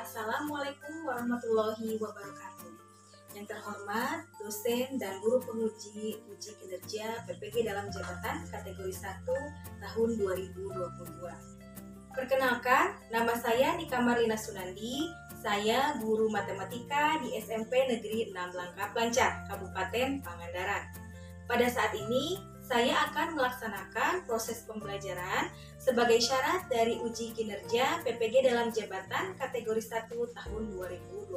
Assalamualaikum warahmatullahi wabarakatuh. Yang terhormat, dosen dan guru penguji uji kinerja PPG dalam jabatan kategori 1 tahun 2022. Perkenalkan, nama saya Nika Marlina Sunandi. Saya guru matematika di SMP Negeri 6 Langkat Lancar, Kabupaten Pangandaran. Pada saat ini, saya akan melaksanakan proses pembelajaran sebagai syarat dari uji kinerja PPG dalam jabatan kategori 1 tahun 2022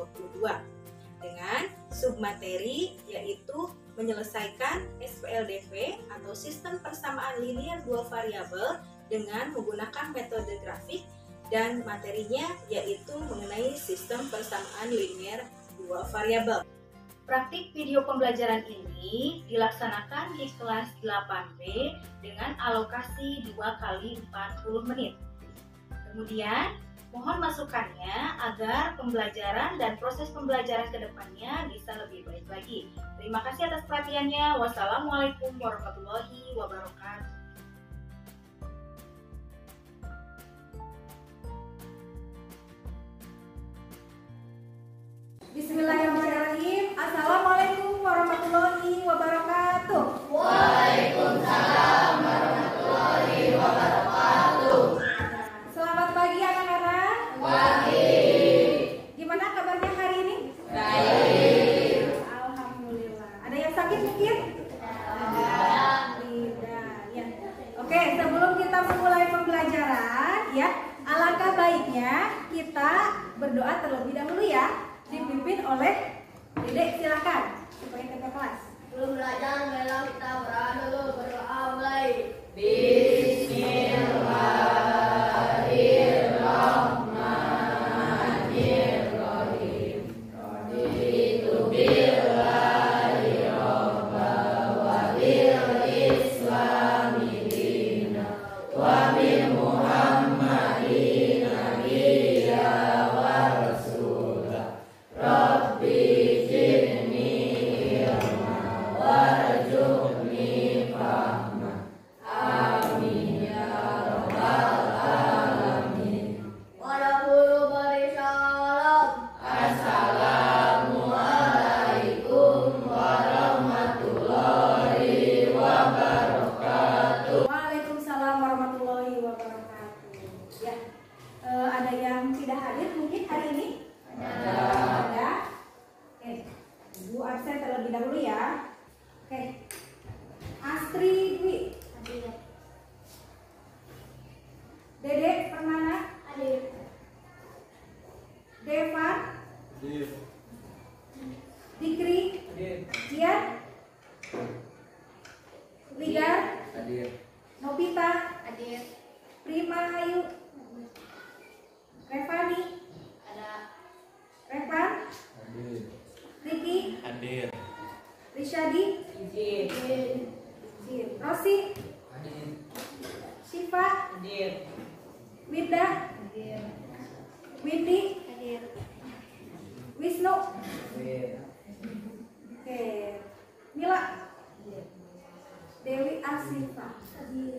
dengan submateri yaitu menyelesaikan SPLDV atau sistem persamaan linear dua variabel dengan menggunakan metode grafik, dan materinya yaitu mengenai sistem persamaan linear dua variabel. Praktik video pembelajaran ini dilaksanakan di kelas 8B dengan alokasi 2 kali 40 menit. Kemudian, mohon masukannya agar pembelajaran dan proses pembelajaran ke depannya bisa lebih baik lagi. Terima kasih atas perhatiannya. Wassalamualaikum warahmatullahi wabarakatuh. Bismillahirrahmanirrahim. Assalamualaikum warahmatullahi wabarakatuh. Waalaikumsalam warahmatullahi wabarakatuh. Selamat pagi anak-anak. Pagi. Gimana kabarnya hari ini? Baik. Alhamdulillah. Ada yang sakit mungkin? Tidak. Ya. Oke, sebelum kita memulai pembelajaran, ya, alangkah baiknya kita berdoa terlebih dahulu ya. Dipimpin oleh Dedek, silakan supaya kita kelas. Belum belajar, marilah kita berdoa berdoa mulai. Bismillahirrahmanirrahim. Raditu billahi robba wa bil islami dina wa bi Muhammadin nabiyya wa rasulah. Rabbi zidni ilma warzuqni fahma. Amin ya rabbal alamin. Warahmatullahi wabarakatuh. Assalamualaikum warahmatullahi wabarakatuh. Waalaikumsalam warahmatullahi wabarakatuh. Ya, ada yang tidak hadir mungkin hari ini? Ada. Oke, Ibu absen terlebih dahulu ya. Oke, Astri Dwi. Dedek Permana. Devan. Dikri. Jian. Ligar. Nobita. Prima Hayu. Revani. Revan. Riki. Rishadi. Rosi. Syifa. Winda. Windy. Wisnu. Oke. Mila. Dewi Asifa.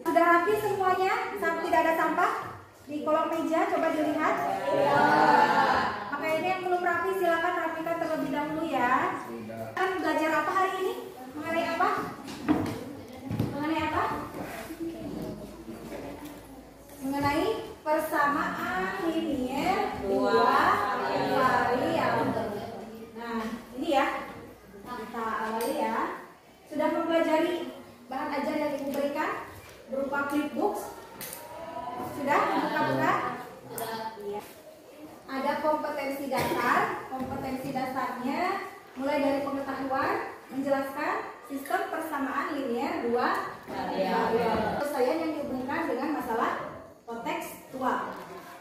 Sudah rapi semuanya? Tidak ada sampah di kolong meja, coba dilihat. Maka ini yang belum rapi silakan rapikan terlebih dahulu ya. Kan belajar apa hari ini? Mengenai apa? Mengenai persamaan linear dua variabel. Nah, ini ya. Kita awali ya. Sudah mempelajari bahan ajar yang Ibu berikan berupa flipbooks? Sudah buka-buka? Iya. Ada kompetensi dasar. Kompetensi dasarnya mulai dari pengetahuan menjelaskan sistem persamaan linear dua variabel. Penyelesaian yang dihubungkan dengan masalah kontekstual.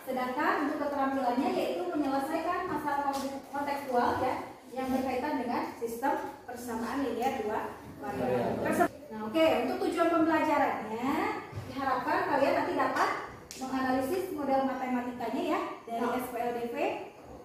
Sedangkan untuk keterampilannya yaitu menyelesaikan masalah kontekstual ya yang berkaitan dengan sistem persamaan linear dua variabel. Nah, oke, untuk tujuan pembelajarannya diharapkan kalian nanti dapat menganalisis model matematikanya ya dari SPLDV.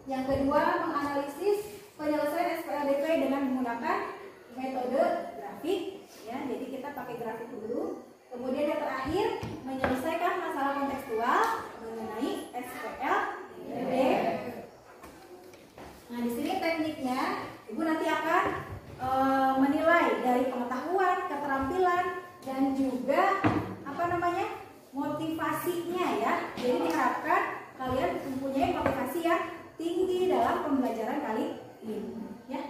Yang kedua, menganalisis penyelesaian SPLDV dengan menggunakan metode grafik ya. Jadi kita pakai grafik dulu. Kemudian yang terakhir, menyelesaikan masalah kontekstual mengenai SPLDV. keterampilan dan juga motivasinya ya. Jadi diharapkan kalian mempunyai motivasi yang tinggi dalam pembelajaran kali ini ya.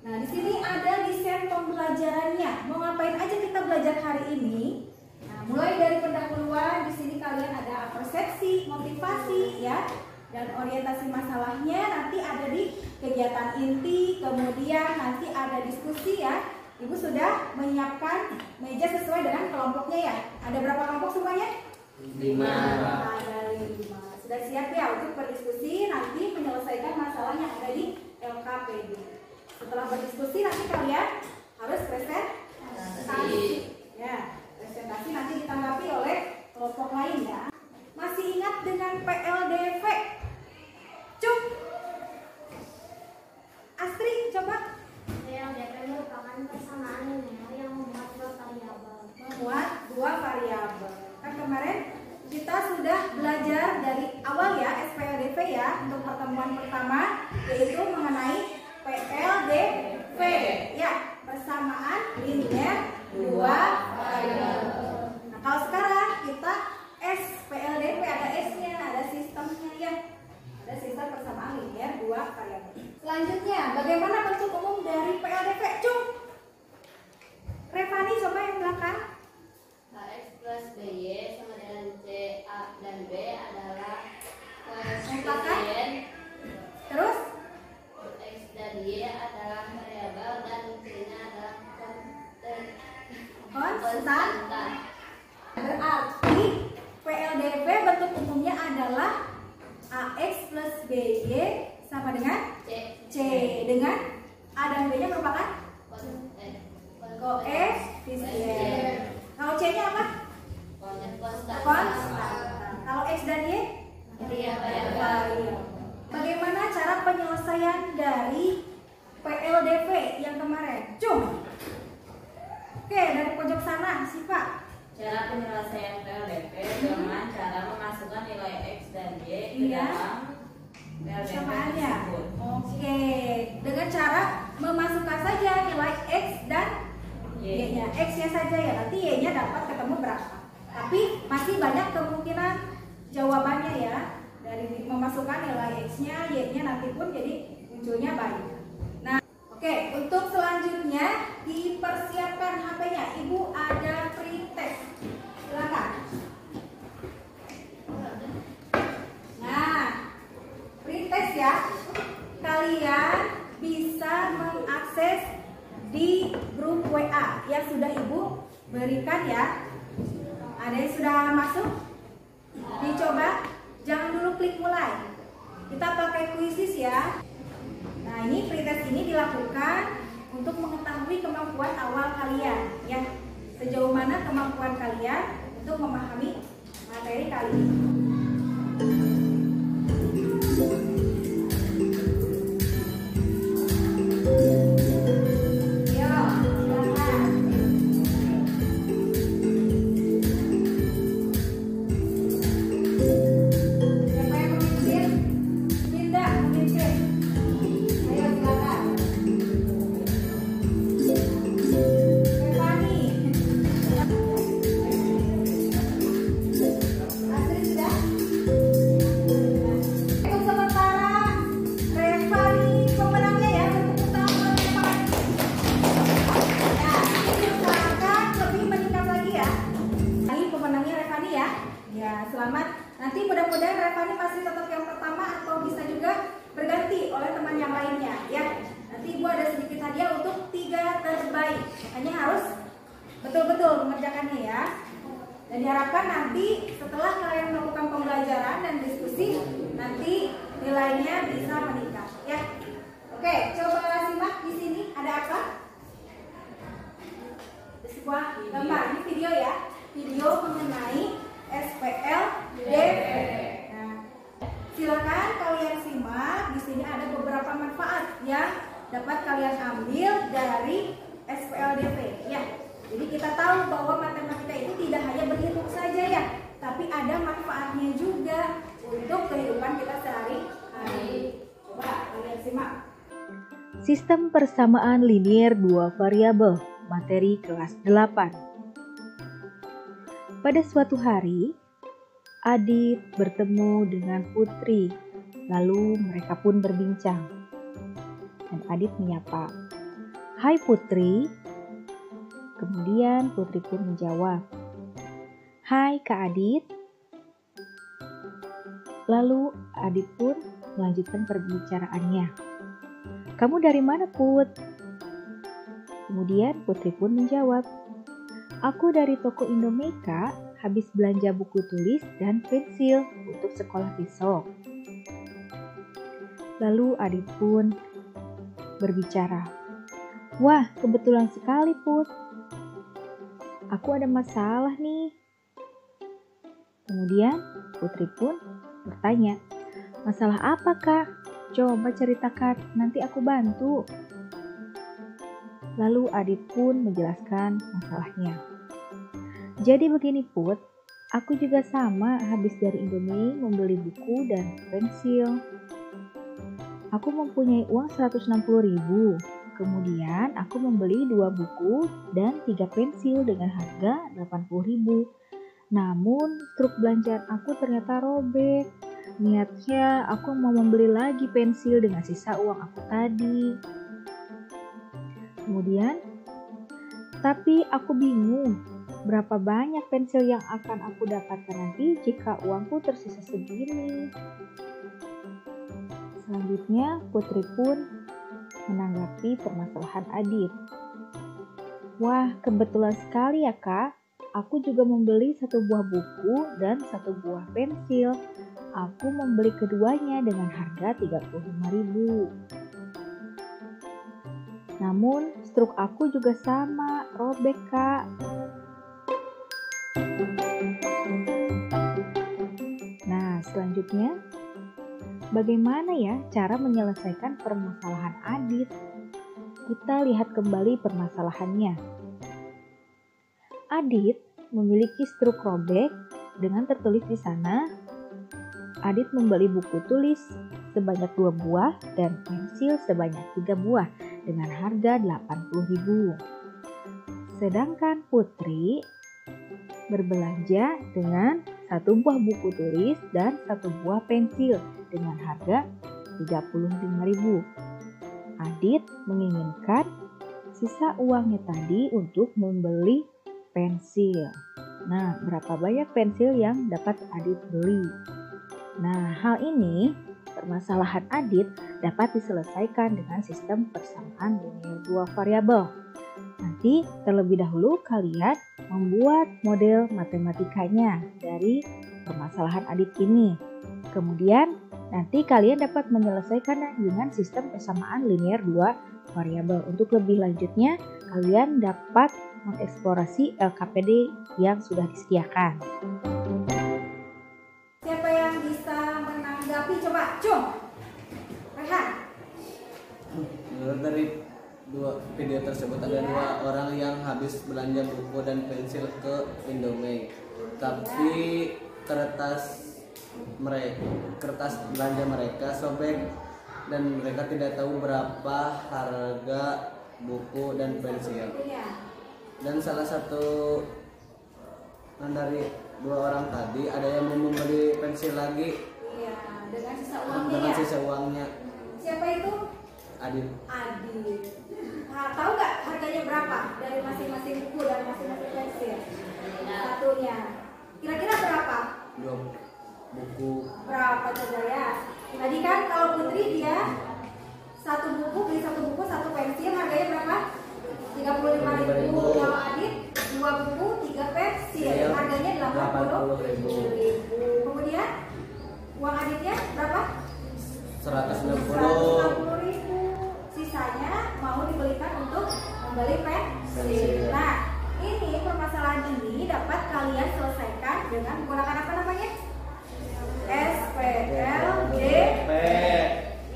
Nah, di sini ada desain pembelajarannya. Mau ngapain aja kita belajar hari ini? Nah, mulai dari pendahuluan, di sini kalian ada persepsi, motivasi ya, dan orientasi masalahnya nanti ada di kegiatan inti, kemudian nanti ada diskusi ya. Ibu sudah menyiapkan meja sesuai dengan kelompoknya ya. Ada berapa kelompok semuanya? 5. Ada 5. Sudah siap ya untuk berdiskusi nanti menyelesaikan masalah yang ada di LKPD. Setelah berdiskusi nanti kalian harus presentasi. Ya, presentasi nanti ditanggapi oleh kelompok lain ya. Masih ingat dengan PLDV? Cuk. Astri, coba. PLDV merupakan persamaan linear yang memuat dua variabel. Memuat dua variabel. Kan kemarin kita sudah belajar dari awal ya SPLDV ya untuk pertemuan pertama, yaitu mengenai PLDV ya, persamaan linear dua variabel. Nah, kalau sekarang kita SPLDV ada S-nya, ada sistemnya ya. Ada sistem persamaan linear dua variabel. Selanjutnya, bagaimana bentuk umum dari PLDV? Cung. Revani coba yang belakang. X plus BY sama dengan C, A, dan B adalah koefisien. Terus? X dan Y adalah variabel dan C-nya adalah konstan. Berarti PLDV bentuk umumnya adalah AX plus BY sama dengan C dengan A dan B nya merupakan koefisien. Kalau C nya apa? Konstan. Kalau X dan Y? Variabel. Bagaimana cara penyelesaian dari PLDV yang kemarin? Cung. Oke, dari pojok sana, Siva. Cara penyelesaian PLDV dengan cara memasukkan nilai X dan Y ke dalam PLDV Persamaannya. tersebut. Oke, dengan cara memasukkan saja nilai X dan Y-nya. X-nya saja ya, nanti Y-nya dapat ketemu berapa. Tapi masih banyak kemungkinan jawabannya ya. Dari memasukkan nilai X-nya, Y-nya nanti pun jadi munculnya banyak. Nah, oke, untuk selanjutnya dipersiapkan HP-nya. Ibu ada pretest. Silakan. Nah, pretest ya. Kalian bisa mengakses di grup WA yang sudah Ibu berikan ya. Ada yang sudah masuk? Dicoba, jangan dulu klik mulai. Kita pakai quizzes ya. Nah, ini pretest ini dilakukan untuk mengetahui kemampuan awal kalian ya. Sejauh mana kemampuan kalian untuk memahami materi kali ini. Selamat. Nanti mudah-mudahan Revani masih tetap yang pertama atau bisa juga berganti oleh teman yang lainnya ya. Nanti Ibu ada sedikit hadiah untuk 3 terbaik. Hanya harus betul-betul mengerjakannya ya. Dan diharapkan nanti setelah kalian melakukan pembelajaran dan diskusi, nanti nilainya bisa meningkat ya. Oke, coba simak di sini ada apa? Ada sebuah gambar, ini video ya. Video mengenai SPLDV. Nah, silakan kalian simak. Di sini ada beberapa manfaat yang dapat kalian ambil dari SPLDV. Ya, jadi kita tahu bahwa matematika itu tidak hanya berhitung saja ya, tapi ada manfaatnya juga untuk kehidupan kita sehari-hari. Coba kalian simak. Sistem persamaan linier dua variabel. materi kelas 8. Pada suatu hari, Adit bertemu dengan Putri, lalu mereka pun berbincang. Dan Adit menyapa, "Hai Putri." Kemudian Putri pun menjawab, "Hai Kak Adit." Lalu Adit pun melanjutkan perbicaraannya. "Kamu dari mana, Put?" Kemudian Putri pun menjawab, "Aku dari toko Indomeka, habis belanja buku tulis dan pensil untuk sekolah besok." Lalu Adit pun berbicara, "Wah, kebetulan sekali, Put. Aku ada masalah nih." Kemudian Putri pun bertanya, "Masalah apa, Kak? Coba ceritakan, nanti aku bantu." Lalu Adit pun menjelaskan masalahnya. "Jadi begini Put, aku juga sama habis dari Indomie membeli buku dan pensil. Aku mempunyai uang 160.000. Kemudian aku membeli 2 buku dan 3 pensil dengan harga 80.000. Namun truk belanjaan aku ternyata robek. Niatnya aku mau membeli lagi pensil dengan sisa uang aku tadi. Kemudian, tapi aku bingung berapa banyak pensil yang akan aku dapatkan nanti jika uangku tersisa segini." Selanjutnya Putri pun menanggapi permasalahan Adit. "Wah, kebetulan sekali ya Kak. Aku juga membeli 1 buah buku dan 1 buah pensil. Aku membeli keduanya dengan harga 35.000. Namun struk aku juga sama, robek Kak." Nah, selanjutnya, bagaimana ya cara menyelesaikan permasalahan Adit? Kita lihat kembali permasalahannya. Adit memiliki struk robek dengan tertulis di sana, Adit membeli buku tulis sebanyak 2 buah dan pensil sebanyak 3 buah dengan harga 80.000. Sedangkan Putri berbelanja dengan 1 buah buku tulis dan 1 buah pensil dengan harga 35.000. Adit menginginkan sisa uangnya tadi untuk membeli pensil. Nah, berapa banyak pensil yang dapat Adit beli? Nah, hal ini permasalahan Adit dapat diselesaikan dengan sistem persamaan linear 2 variabel. Nanti terlebih dahulu kalian membuat model matematikanya dari permasalahan Adit ini. Kemudian nanti kalian dapat menyelesaikannya dengan sistem persamaan linear 2 variabel. Untuk lebih lanjutnya, kalian dapat mengeksplorasi LKPD yang sudah disediakan. Siapa yang bisa menanggapi? Coba, Cung. Rehan. Menurut dari 2 video tersebut ada 2 orang yang habis belanja buku dan pensil ke Indomie, tapi kertas belanja mereka sobek dan mereka tidak tahu berapa harga buku dan pensil. Dan salah satu dari 2 orang tadi ada yang mau membeli pensil lagi. Iya, dengan sisa uangnya. Dengan Ya? sisa uangnya. Siapa itu? Adit. Adit. Nah, tahu nggak harganya berapa dari masing-masing buku dan masing-masing pensil? Satunya. Kira-kira berapa? 2 buku. Berapa coba ya? Tadi kan kalau Putri dia 1 buku beli 1 buku 1 pensil harganya berapa? 35.000. Kalau Adit 2 buku 3 pensil harganya 80.000. Kemudian uang Aditnya berapa? 160.000. Sisanya mau dibelikan untuk membeli pensil. Nah, ini permasalahan ini dapat kalian selesaikan dengan menggunakan apa namanya? SPLDP.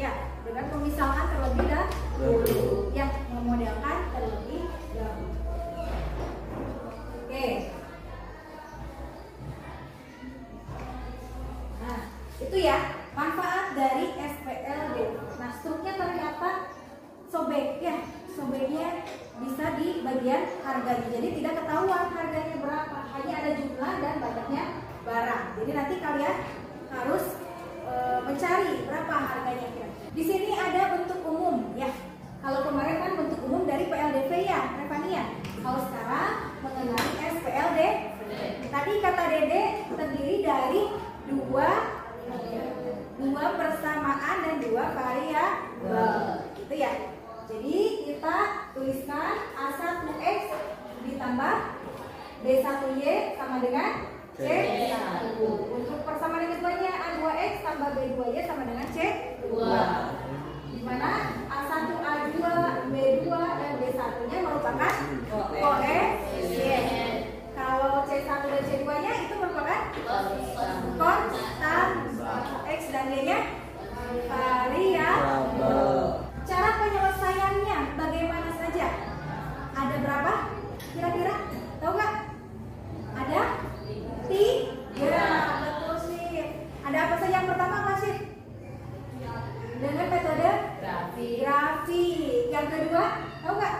Ya, dengan pemisahan terlebih dahulu. Ya, memodelkan terlebih dahulu. Oke. Nah, itu ya manfaat dari SPLDP. Nah, struknya ternyata sobek ya. Sobeknya bisa dibagi kemudian harganya. Jadi tidak ketahuan harganya berapa, hanya ada jumlah dan banyaknya barang. Jadi nanti kalian harus mencari berapa harganya kira. Di sini ada bentuk umum ya. Kalau kemarin kan bentuk umum dari PLDV ya, Revania. Kalau sekarang mengenai SPLD. Tadi kata Dede terdiri dari dua persamaan dan dua variabel, gitu ya. Jadi kita tuliskan A1X ditambah B1Y sama dengan C1. Untuk persamaan yang keduanya A2X tambah B2Y sama dengan C2. Di mana A1, A2, B2 dan B1-nya merupakan koefisien. Kalau C1 dan C2-nya itu merupakan konstan. X dan Y-nya variabel. Cara penyelesaiannya bagaimana saja? Ada berapa? Kira-kira? Tahu nggak? Ada 3. Betul sih. Ada apa saja? Yang pertama apa sih? Dengan metode grafik. Yang kedua, tahu nggak?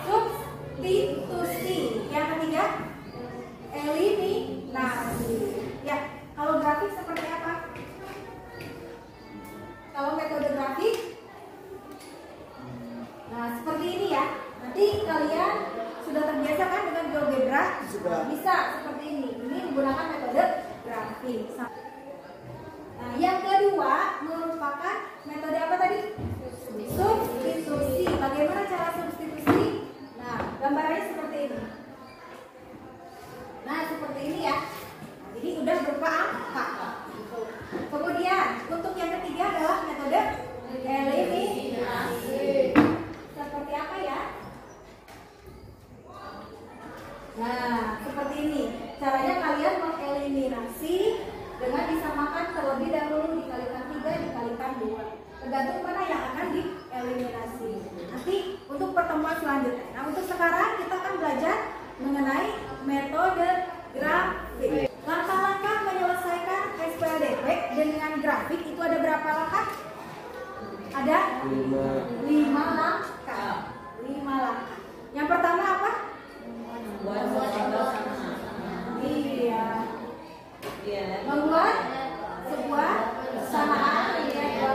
Substitusi. Yang ketiga, eliminasi. Ya, kalau grafik seperti apa? Kalau metode grafik, nah seperti ini ya. Nanti kalian sudah terbiasa kan dengan GeoGebra? Bisa seperti ini. Ini menggunakan metode grafik. Nah, yang kedua merupakan metode apa tadi? Substitusi. Bagaimana cara substitusi? Nah, gambarannya seperti ini. Nah, seperti ini ya. Nah, jadi udah berupa angka. Kemudian untuk yang ketiga adalah metode eliminasi. Seperti apa ya? Nah, seperti ini. Caranya kalian mengeliminasi dengan disamakan terlebih dahulu, dikalikan 3, dikalikan 2. Tergantung mana yang akan dieliminasi. Nanti untuk pertemuan selanjutnya. Nah, untuk sekarang kita akan belajar mengenai metode grafik. Langkah-langkah menyelesaikan SPLDP dengan grafik itu ada berapa langkah? Ada 5 langkah. 5 langkah. Yang pertama apa? Iya. Membuat sebuah persamaan dengan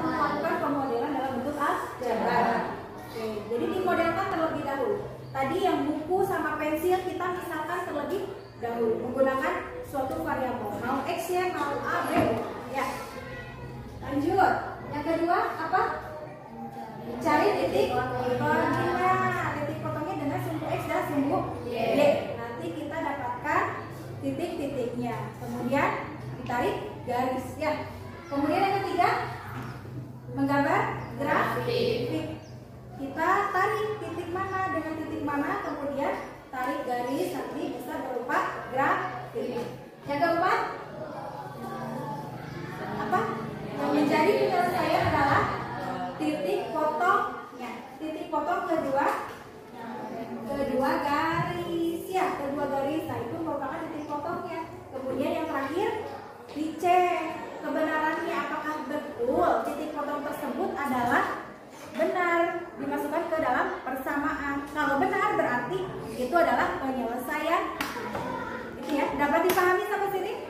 melakukan pemodelan dalam bentuk algebra. Oke, jadi dimodelkan terlebih dahulu. Tadi yang buku sama pensil kita misalkan terlebih dahulu menggunakan suatu variabel, mau X ya, mau A, B ya. Lanjut. Yang kedua apa? Cari titik potongnya. Titik potongnya dengan sumbu X dan sumbu Y. Nanti kita dapatkan titik-titiknya. Kemudian ditarik garis ya. Kemudian yang ketiga menggambar grafik. Kita tarik titik mana dengan titik mana, kemudian tarik garis, nanti bisa berupa grafik. Yang keempat apa? Yang menjadi penyelesaian adalah titik potongnya. Titik potong kedua garis ya, kedua garis. Nah, itu merupakan titik potongnya. Kemudian yang terakhir dicek kebenarannya, apakah betul titik potong tersebut adalah benar dimasukkan ke dalam persamaan. Kalau benar berarti itu adalah penyelesaian. Itu ya, dapat dipahami sampai sini?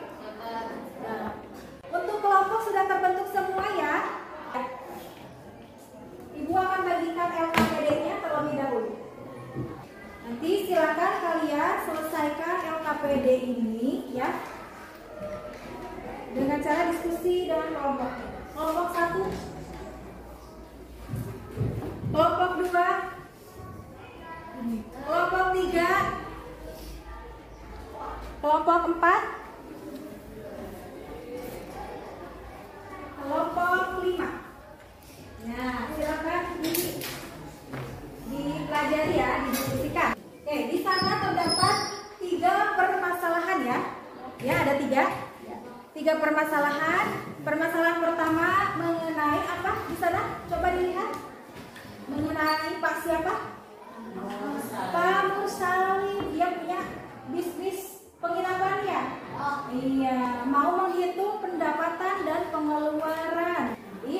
Nah, untuk kelompok sudah terbentuk semua ya. Ibu akan bagikan LKPD-nya terlebih dahulu. Nanti silakan kalian selesaikan LKPD ini ya dengan cara diskusi dengan kelompok. Kelompok 1, kelompok 2, kelompok 3, kelompok 4, kelompok 5. Nah, silakan dipelajari ya, didiskusikan. Oke, di sana terdapat 3 permasalahan ya. Ya, ada 3 permasalahan. Permasalahan pertama mengenai apa di sana? Coba dilihat. Mengenai Pak siapa? Pak Musalim. Dia punya bisnis penginapan ya. Iya, mau menghitung pendapatan dan pengeluaran. Jadi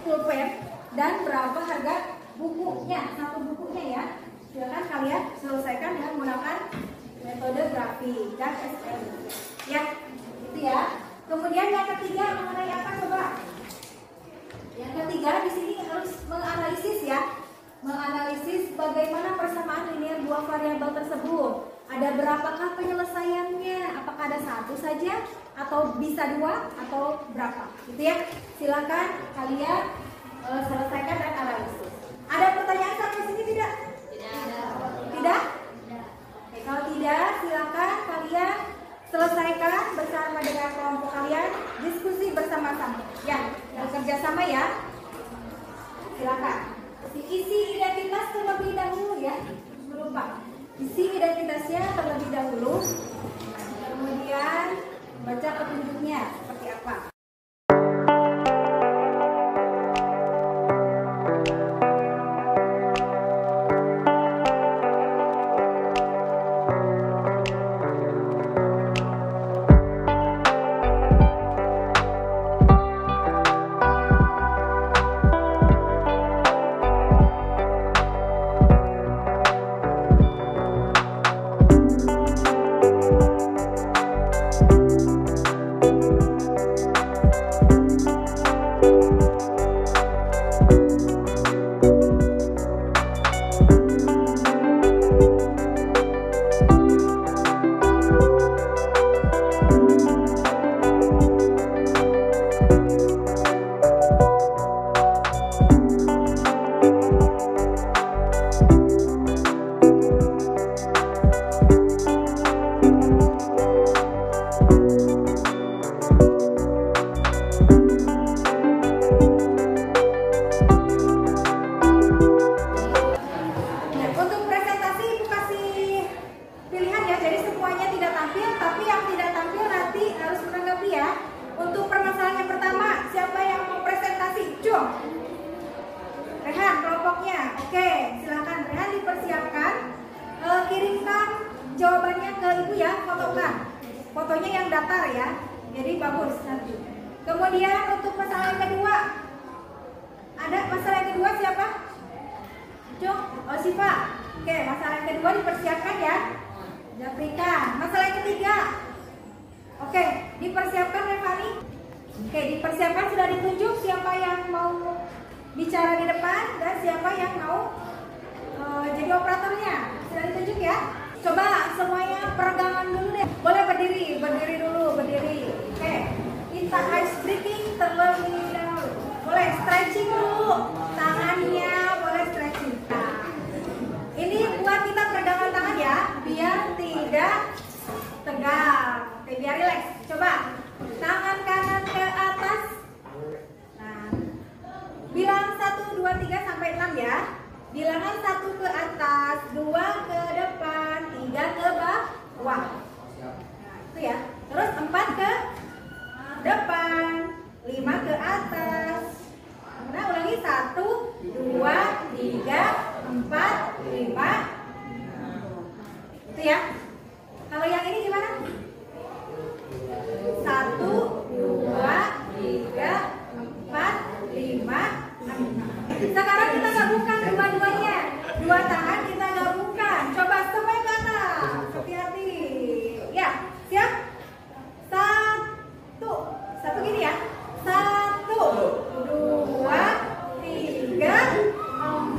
pulpen dan berapa harga bukunya, satu bukunya ya. Silakan kalian selesaikan dengan menggunakan metode grafik dan SQL. Ya, itu ya. Kemudian yang ketiga mengenai apa coba? Yang ketiga di sini harus menganalisis ya. Menganalisis bagaimana persamaan linear dua variabel tersebut. Ada berapakah penyelesaiannya? Apakah ada satu saja atau bisa dua atau berapa? Gitu ya. Silakan kalian selesaikan dan analisis. Ada pertanyaan sampai sini tidak? Tidak? Oke, kalau tidak silakan kalian selesaikan bersama dengan kelompok kalian, diskusi bersama-sama. Ya, bekerja sama ya. Silakan. Isi identitas terlebih dahulu ya. Lupa. Isi identitasnya terlebih dahulu. Kemudian baca petunjuknya seperti apa. Fotonya yang datar ya, jadi bagus nanti. Kemudian untuk masalah yang kedua, ada masalah yang kedua siapa? Cung, oh Siva. Oke, masalah yang kedua dipersiapkan ya, Japrika. Masalah yang ketiga, oke, dipersiapkan Revani. Oke, dipersiapkan, sudah ditunjuk siapa yang mau bicara di depan dan siapa yang mau jadi operatornya. Sudah ditunjuk ya. Coba semuanya peregangan dulu deh. Boleh berdiri dulu, berdiri. Oke. Kita ice breaking terlebih dahulu. Boleh stretching dulu. Tangannya boleh stretching. Nah, ini buat kita peregangan tangan ya, biar tidak tegang. Oke, biar rileks. Coba tangan kanan ke atas. Nah, bilang 1, 2, 3 sampai 6 ya. Bilangan 1 ke atas, 2 ke depan, 3 ke bawah. Nah, itu ya. Terus 4 ke depan, 5 ke atas. Nah, ulangi 1, 2, 3, 4, 5. Itu ya. Kalau yang ini gimana? 1, 2, 3, 4, 5, 6. Sekarang kita gabungkan dua-duanya. Dua tangan kita gabungkan. Coba semuanya ke atas. Hati-hati. Ya, siap? 1 gini ya. 1, 2, 3,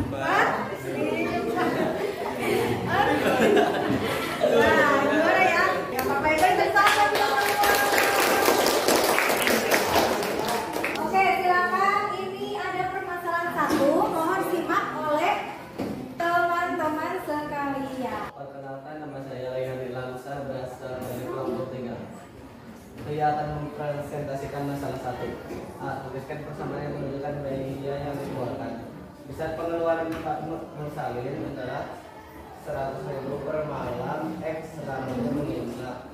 4, 5. Wah, gimana ya? Ya, Bapak Ibu bersama. Oke, silakan. Ini ada permasalahan 1. Mohon simak oleh teman-teman sekalian. Perkenalkan, nama saya Rayhan Langsa, berasal dari kelompok 3. Saya akan mempresentasikan masalah 1. Tuliskan persamaan yang menunjukkan biaya yang dikeluarkan. Bisa pengeluaran Pak Mursalin adalah 100.000 per malam X selamanya menginap.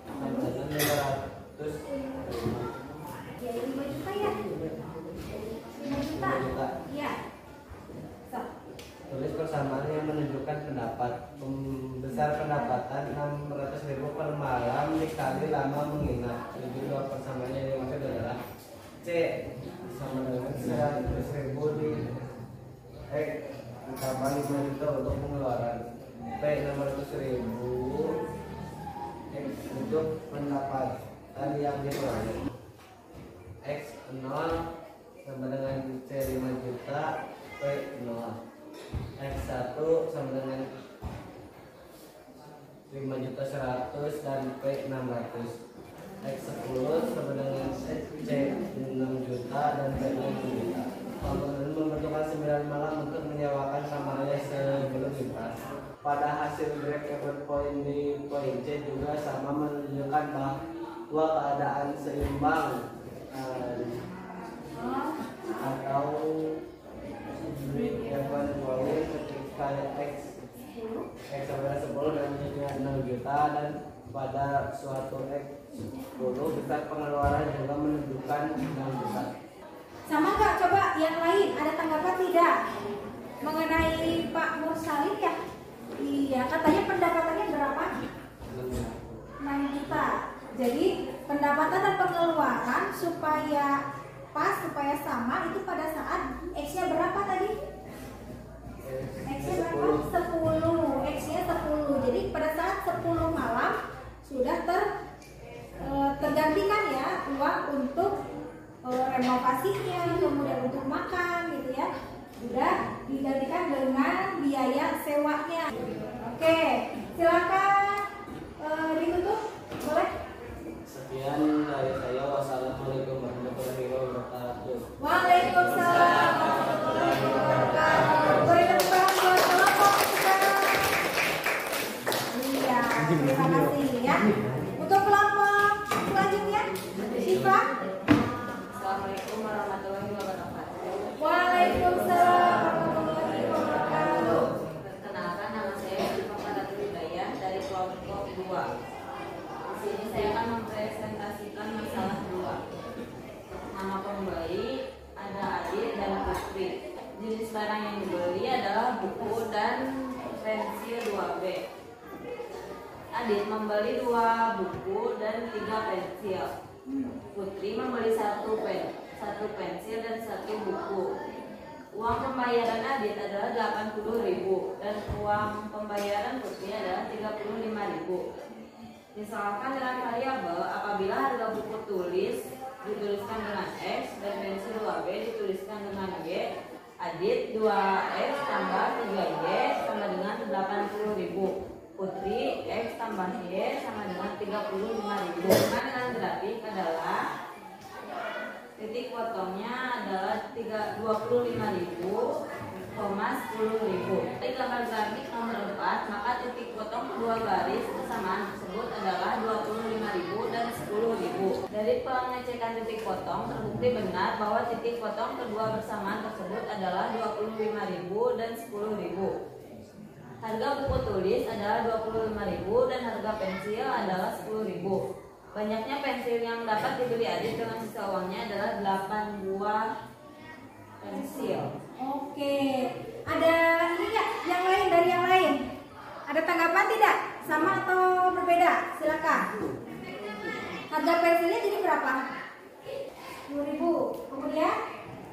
Tambahan 500. Ya, 5 juta ya? 5 juta? Iya. Tulis persamaan yang menunjukkan pendapat. Besar pendapatan 600.000 per malam dikali lama menginap. Jadi dua persamaannya yang dimaksud adalah C sama dengan 100.000 di X ditambah 5 juta untuk pengeluaran. P 600.000 X untuk pendapatan yang diperoleh. X 0 sama dengan C 5 juta, P 0. X 1 sama dengan 5.100.000 dan P 600. X 10 sama dengan C 6 juta dan P 6 juta. Kelompok membutuhkan 9 malam untuk menyewakan kamarnya sebelum dipas. Pada hasil break even point di poin C juga sama, menunjukkan bahwa keadaan seimbang atau break even point ketika X sama dengan 10 dan Y-nya 6 juta, dan pada suatu X 10 besar pengeluaran juga menunjukkan 6 juta. Sama nggak? Coba yang lain ada tanggapan tidak mengenai Pak Mursalin ya? Iya, katanya pendapatannya berapa? 6 juta. Jadi pendapatan dan pengeluaran supaya pas, supaya sama itu pada saat X-nya berapa tadi? X-nya berapa? 10. X-nya 10. Jadi pada saat 10 malam sudah tergantikan ya uang untuk renovasinya, kemudian untuk makan gitu ya, sudah digantikan dengan biaya sewanya. Oke, silakan ditutup, boleh? Sekian dari saya. Wassalamualaikum warahmatullahi wabarakatuh. Waalaikumsalam warahmatullahi wabarakatuh. Beri tepuk tangan buat kelompok kita. Iya, terima kasih ya. Untuk kelompok selanjutnya, Syifa. Assalamualaikum warahmatullahi wabarakatuh. Waalaikumsalam warahmatullahi wabarakatuh. Perkenalkan, nama saya Syifa Faratul Hidayah dari kelompok 2. Di sini saya akan mempresentasikan masalah 2. Nama pembeli ada Adit dan Putri. Jenis barang yang dibeli adalah buku dan pensil 2B. Adit membeli 2 buku dan 3 pensil. Putri membeli 1 pensil dan 1 buku. Uang pembayaran Adit adalah 80.000 dan uang pembayaran Putri adalah 35.000. Misalkan dalam variabel apabila harga buku tulis dituliskan dengan X dan pensil 2B dituliskan dengan Y, Adit 2X tambah 3Y sama dengan 80.000. Putri X tambah Y sama dengan 35.000. Dengan grafik adalah titik potongnya adalah 25.000, 10.000. Di gambar grafik nomor 4, maka titik potong kedua garis kesamaan tersebut adalah 25.000 dan 10.000. Dari pengecekan titik potong terbukti benar bahwa titik potong kedua bersamaan tersebut adalah 25.000 dan 10.000. Harga buku tulis adalah 25.000 dan harga pensil adalah 10.000. Banyaknya pensil yang dapat dibeli Adit dengan sisa uangnya adalah 8 buah pensil. Oke, ada ini nggak yang lain dari yang lain? Ada tanggapan tidak? Sama atau berbeda? Silakan. Harga pensilnya jadi berapa? 10.000. Kemudian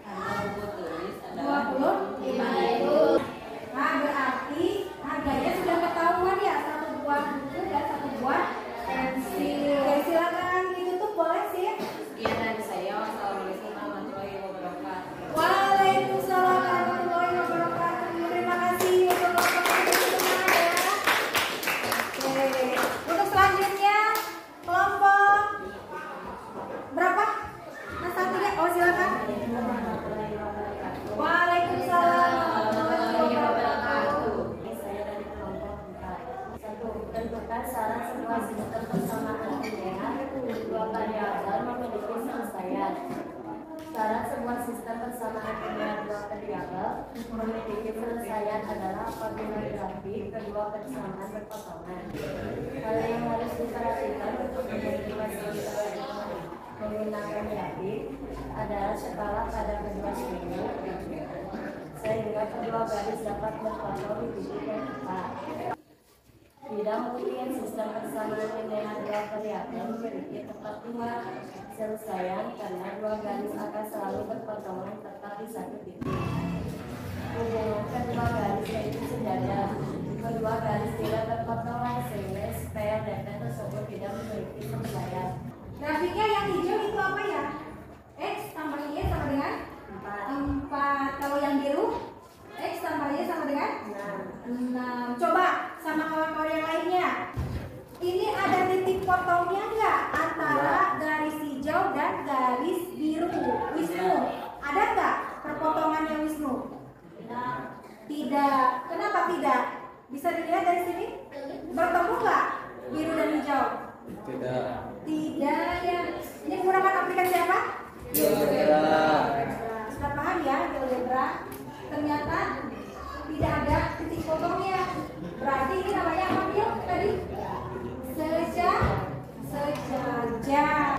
Harga buku tulis adalah 25.000. Nah, berarti harganya sudah ketahuan ya, 1 buah buku dan 1 buah pensil. Oke, silakan ditutup, boleh sih? Sekian dari saya. Wassalamualaikum warahmatullahi wabarakatuh. Waalaikumsalam warahmatullahi wabarakatuh. Terima kasih untuk kelompok semua ya. Oke, untuk selanjutnya kelompok berapa? Mas Satria, oh silakan. Waalaikumsalam warahmatullahi wabarakatuh. Saya dari kelompok 4. 1. Tentukan syarat sebuah sistem persamaan linear 2 variabel memiliki selesaian. Syarat sebuah sistem persamaan linear 2 variabel memiliki selesaian adalah apabila grafik kedua persamaan berpotongan. Hal yang harus diperhatikan untuk menerima sistem menggunakan grafik adalah skala pada kedua sisi, sehingga kedua garis dapat berpotong di titik yang tepat. Tidak mungkin sistem persamaan linear 2 variabel memiliki tempat 2, penyelesaian karena dua garis akan selalu berpotongan tetap di satu titik. Hubungan kedua garis yaitu sejajar. Kedua garis tidak berpotongan sehingga spl dan tersebut tidak memiliki selesaian. Grafiknya yang hijau itu apa ya? X tambah Y sama dengan 4. Kalau yang biru X tambah Y sama dengan 6. Coba sama kawan-kawan yang lainnya. Ini ada titik potongnya nggak antara garis hijau dan garis biru? Wisnu, ada nggak perpotongannya Wisnu? Tidak. Kenapa tidak? Bisa dilihat dari sini? Bertemu nggak biru dan hijau? Tidak. Tidak ya. Ini menggunakan aplikasi apa? GeoGebra. Sudah paham ya GeoGebra? Ternyata tidak ada titik potongnya. Berarti ini namanya apa Bil tadi? Sejajar.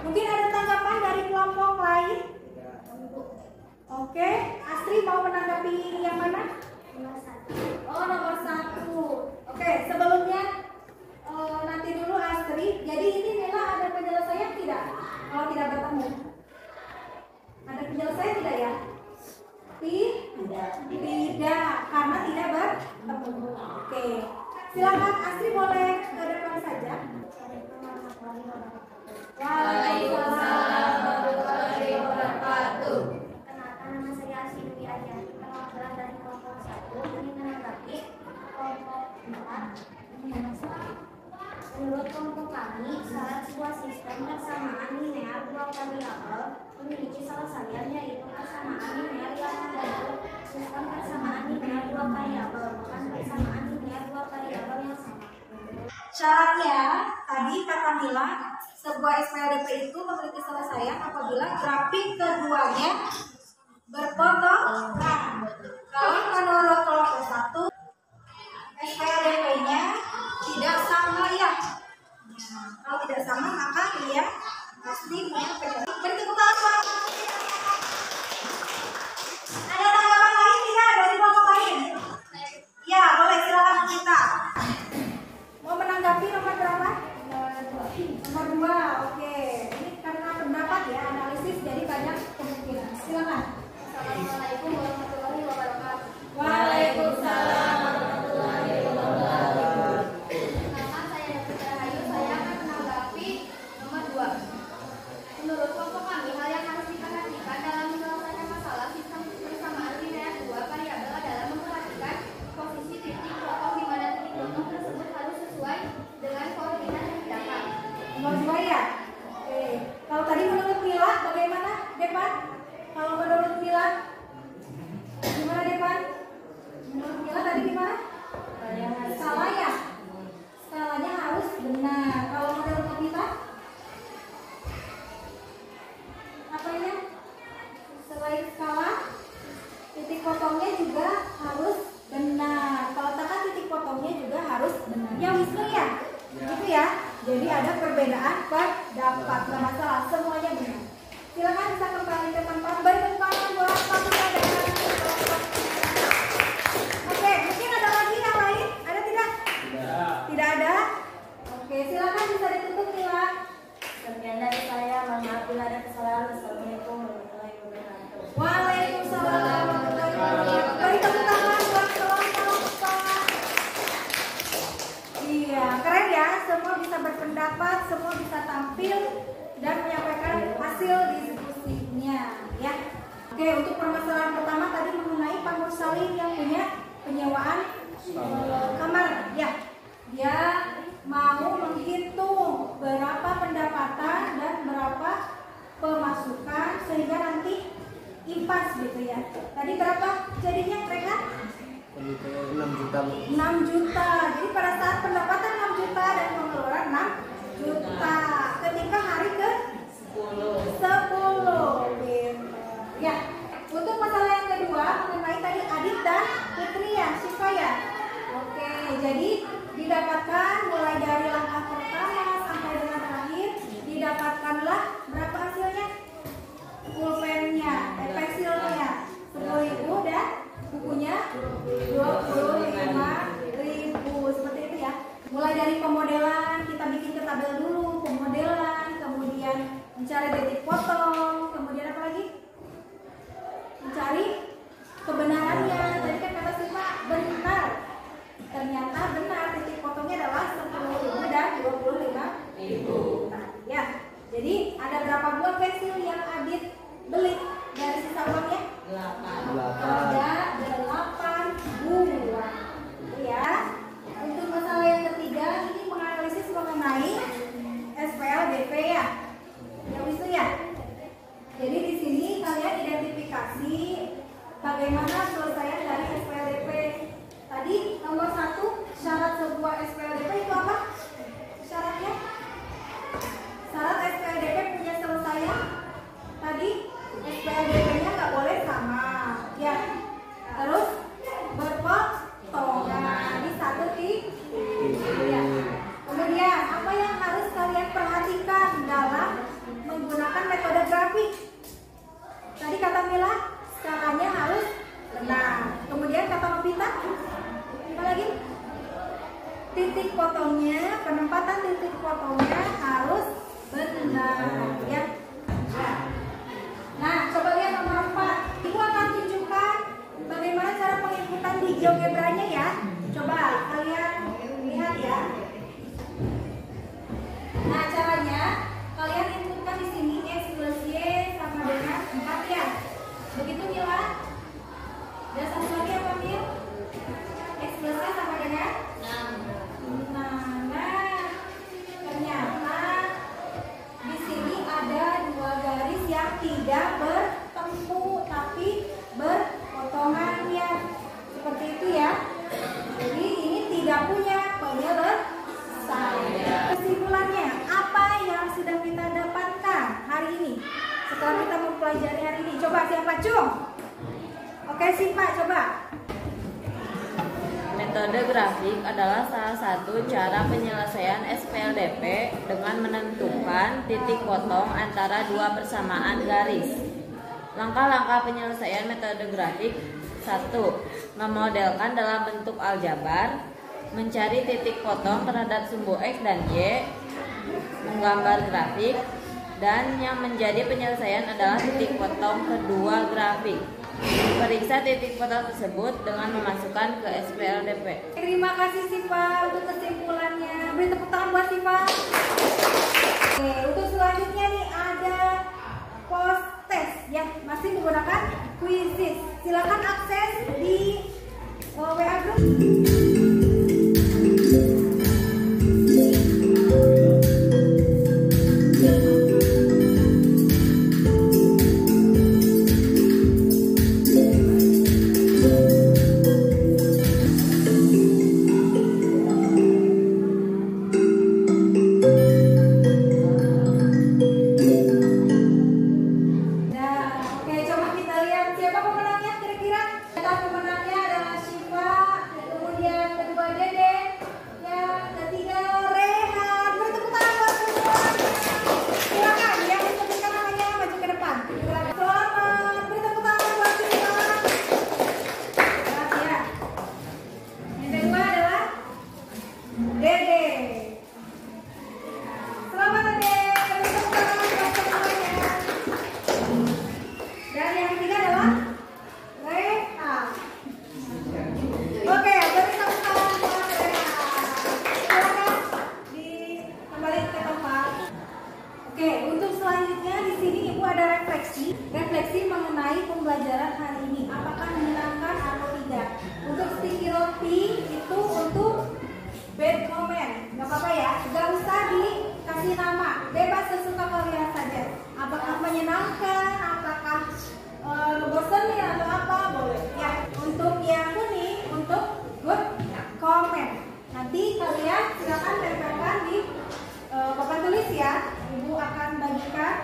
Mungkin ada tanggapan dari kelompok lain? Oke, Astri mau menanggapi yang mana? Oh, nomor 1. Oke, sebelumnya nanti dulu Astri. Jadi ini Nela ada penyelesaian tidak? Kalau tidak bertemu, ada penyelesaian tidak ya? Tidak, karena tidak bertemu. Oke, silakan Astri boleh ke depan saja. Waalaikumsalam warahmatullahi wabarakatuh. Kenalkan, nama saya Asri Dwi Ajarti, perwakilan dari kelompok 1 ini menanggapi kelompok 4. Menurut kelompok kami, syarat sebuah sistem persamaan linear dua variabel memiliki selesaian yaitu persamaan linear yang membentuk sistem persamaan linear dua variabel, bukan persamaan linear dua variabel yang sama. Syaratnya tadi kata Mila, sebuah SPLDP itu memiliki selesaian apabila grafik keduanya berpotongan. Kalau menurut kelompok 1, SPLDP-nya tidak sama ya. Kalau tidak sama maka dia pasti punya. Beri tepuk tangan. Ada tanggapan lain tidak dari kelompok lain? Ya, boleh silakan kita. Mau menanggapi nomor berapa? Nomor 2. Oke. Ini karena pendapat ya, analisis jadi banyak kemungkinan. Silakan. Assalamualaikum warahmatullahi wabarakatuh. Waalaikumsalam. Nama saya David Rahayu, saya akan menanggapi nomor 2. Menurut kelompok kami, hal yang harus diperhatikan dalam menyelesaikan masalah sistem persamaan linear dua variabel adalah memperhatikan posisi titik potong di mana titik potong tersebut harus sesuai dengan koordinat yang didapat. Nomor 2 ya. Oke. Kalau tadi menurut Mila bagaimana, Depan? Kalau menurut Mila gimana, Depan? Menurut Mila tadi gimana? Skala ya? Skalanya harus benar. Kalau menurut Mila apanya? Selain skala, titik potongnya juga harus benar. Kalau Taka titik potongnya juga harus benar. Ya Wisnu ya? Gitu ya. Jadi ada perbedaan pendapat, nggak masalah, semuanya benar. Silakan bisa kembali ke tempat. Beri tepuk tangan buat Pak dan Oke, mungkin ada lagi yang lain? Ada tidak? Tidak ada? Oke, silakan bisa ditutup Mila. Sekian dari saya, mohon maaf bila ada kesalahan. Assalamualaikum warahmatullahi wabarakatuh. Waalaikumsalam warahmatullahi wabarakatuh. Beri tepuk tangan buat kelompok. Iya, keren ya. Semua bisa berpendapat, semua bisa tampil dan menyampaikan hasil diskusinya, ya. Oke, untuk permasalahan pertama tadi mengenai Pak Mursalin yang punya penyewaan kamar, ya. Dia mau menghitung berapa pendapatan dan berapa pemasukan sehingga nanti impas gitu ya. Tadi berapa jadinya mereka? 6 juta. 6 juta. Jadi pada saat pendapatan 6 juta dan pengeluaran 6 juta. Ketika hari ke 10. Ya. Untuk masalah yang kedua mengenai tadi Adit dan Putri ya, Syifa ya. Oke, jadi didapatkan mulai dari langkah pertama sampai dengan terakhir didapatkanlah berapa hasilnya? Pulpennya, pensilnya 10.000 dan bukunya 25.000 seperti itu ya. Mulai dari pemodelan, kita bikin ke tabel dulu pemodelan, kemudian mencari titik potong bagaimana selesaian dari SPLDP. Tadi nomor 1, syarat sebuah SPLDP itu apa? Syaratnya? Syarat SPLDP punya selesaian. Tadi SPLDP-nya nggak boleh sama, ya. Terus berpotongan di satu titik. Ya. Kemudian apa yang harus kalian perhatikan dalam menggunakan metode grafik? Tadi kata Mila, caranya harus benar. Kemudian kata Novita, apa lagi? Titik potongnya, penempatan titik potongnya harus benar, ya. Nah, coba lihat nomor 4. Ibu akan tunjukkan bagaimana cara penginputan di GeoGebra-nya ya. Coba kalian lihat ya. Nah, caranya kalian inputkan di sini X plus Y sama dengan 4 ya. Begitu Mila? Dan satu lagi apa Mil? X plus Y sama dengan 6. Nah, ternyata di sini ada 2 garis yang tidak bertemu tapi berpotongan ya. Seperti itu ya. Jadi ini tidak punya penyelesaian. Kesimpulannya, apa yang sudah kita dapatkan hari ini setelah kita mempelajari hari ini? Coba siapa Cung? Oke Sipa, coba. Metode grafik adalah salah satu cara penyelesaian SPLDP dengan menentukan titik potong antara 2 persamaan garis. Langkah-langkah penyelesaian metode grafik: 1. Memodelkan dalam bentuk aljabar, mencari titik potong terhadap sumbu X dan Y, menggambar grafik, dan yang menjadi penyelesaian adalah titik potong kedua grafik. Periksa titik potong tersebut dengan memasukkan ke SPLDP. Terima kasih Siva untuk kesimpulannya. Beri tepuk tangan buat Siva. Oke, untuk selanjutnya nih ada post test ya, masih menggunakan quizzes. Silakan akses di WA group. Refleksi mengenai pembelajaran hari ini, apakah menyenangkan atau tidak. Untuk sticky roti itu untuk bad comment, nggak apa-apa ya, nggak usah dikasih nama, bebas sesuka kalian saja. Apakah menyenangkan, apakah bosan atau apa, boleh ya. Untuk yang kuning, untuk good comment. Nanti kalian silakan tempelkan di papan tulis ya. Ibu akan bagikan.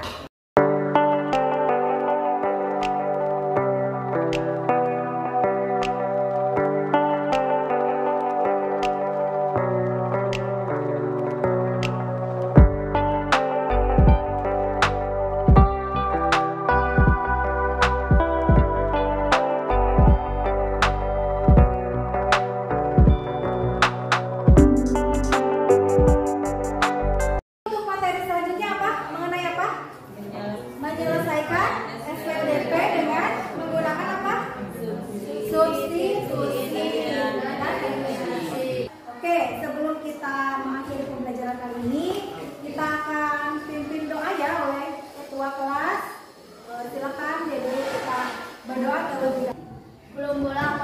Belum pulang,